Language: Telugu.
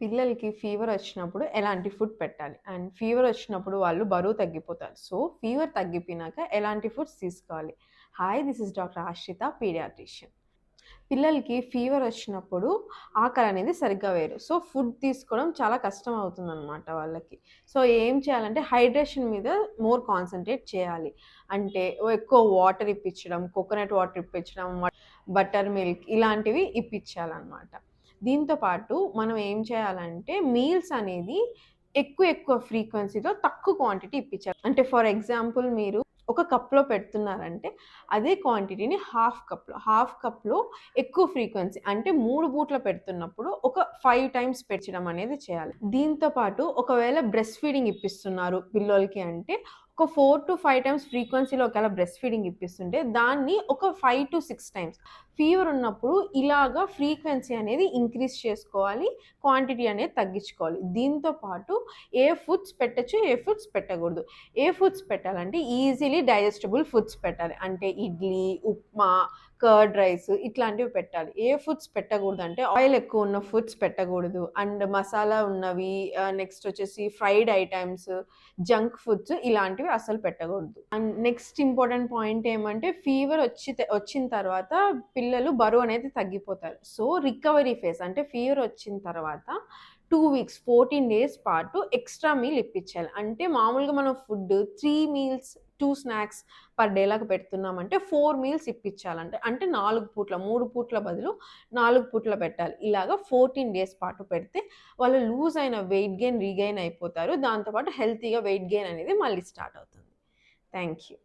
పిల్లలకి ఫీవర్ వచ్చినప్పుడు ఎలాంటి ఫుడ్ పెట్టాలి? అండ్ ఫీవర్ వచ్చినప్పుడు వాళ్ళు బరువు తగ్గిపోతారు. సో, ఫీవర్ తగ్గిపోయినాక ఎలాంటి ఫుడ్స్ తీసుకోవాలి? హాయ్! దిస్ ఈస్ డాక్టర్ ఆశ్రిత పీడియాట్రిషియన్. పిల్లలకి ఫీవర్ వచ్చినప్పుడు ఆకలనేది సరిగ్గా వేయరు. సో, ఫుడ్ తీసుకోవడం చాలా కష్టం అవుతుందనమాట వాళ్ళకి. సో, ఏం చేయాలంటే హైడ్రేషన్ మీద మోర్ కాన్సంట్రేట్ చేయాలి. అంటే ఎక్కువ వాటర్ ఇప్పించడం, కోకోనట్ వాటర్ ఇప్పించడం, బటర్ మిల్క్ ఇలాంటివి ఇప్పించాలనమాట. దీంతో పాటు మనం ఏం చేయాలంటే మీల్స్ అనేది ఎక్కువ ఫ్రీక్వెన్సీలో తక్కువ క్వాంటిటీ ఇప్పించాలి. అంటే ఫర్ ఎగ్జాంపుల్ మీరు ఒక కప్‌లో పెడుతున్నారంటే అదే క్వాంటిటీని హాఫ్ కప్‌లో ఎక్కువ ఫ్రీక్వెన్సీ అంటే 3 పూట్ల పెడుతున్నప్పుడు ఒక 5 టైమ్స్ పెట్టడం అనేది చేయాలి. దీంతో పాటు ఒకవేళ బ్రెస్ట్ ఫీడింగ్ ఇప్పిస్తున్నారు పిల్లోలకి అంటే ఒక 4-5 టైమ్స్ ఫ్రీక్వెన్సీలో ఒకవేళ బ్రెస్ట్ ఫీడింగ్ ఇప్పిస్తుంటే దాన్ని ఒక 5-6 టైమ్స్. ఫీవర్ ఉన్నప్పుడు ఇలాగా ఫ్రీక్వెన్సీ అనేది ఇంక్రీజ్ చేసుకోవాలి. క్వాంటిటీ అనేది తగ్గించుకోవాలి. దీంతో పాటు ఏ ఫుడ్స్ పెట్టొచ్చు, ఏ ఫుడ్స్ పెట్టకూడదు. ఏ ఫుడ్స్ పెట్టాలంటే ఈజీలీ డైజెస్టబుల్ ఫుడ్స్ పెట్టాలి. అంటే ఇడ్లీ, ఉప్మా, కర్డ్ రైస్ ఇట్లాంటివి పెట్టాలి. ఏ ఫుడ్స్ పెట్టకూడదంటే ఆయిల్ ఎక్కువ ఉన్న ఫుడ్స్ పెట్టకూడదు. అండ్ మసాలా ఉన్నవి నెక్స్ట్ వచ్చేసి ఫ్రైడ్ ఐటెమ్స్, జంక్ ఫుడ్స్ ఇలాంటివి అస్సలు పెట్టకూడదు. అండ్ నెక్స్ట్ ఇంపార్టెంట్ పాయింట్ ఏమంటే ఫీవర్ వచ్చిన తర్వాత పిల్లలు బరువు అనేది తగ్గిపోతారు. సో, రికవరీ ఫేజ్ అంటే ఫీవర్ వచ్చిన తర్వాత 2 వీక్స్ 14 డేస్ పాటు ఎక్స్‌ట్రా మీల్ ఇప్పించాలి. అంటే మామూలుగా మనం food 3 meals, 2 snacks per day లాగా పెడుతున్నామంటే 4 మీల్స్ ఇప్పించాలంటే. అంటే 4 పూట్ల 3 పూట్ల బదులు 4 పూట్ల పెట్టాలి. ఇలాగా 14 డేస్ పాటు పెడితే వాళ్ళు లూజ్ అయిన వెయిట్ గెయిన్, రీగెయిన్ అయిపోతారు. దాంతో పాటు హెల్తీగా వెయిట్ గెయిన్ అనేది మళ్ళీ స్టార్ట్ అవుతుంది. Thank you.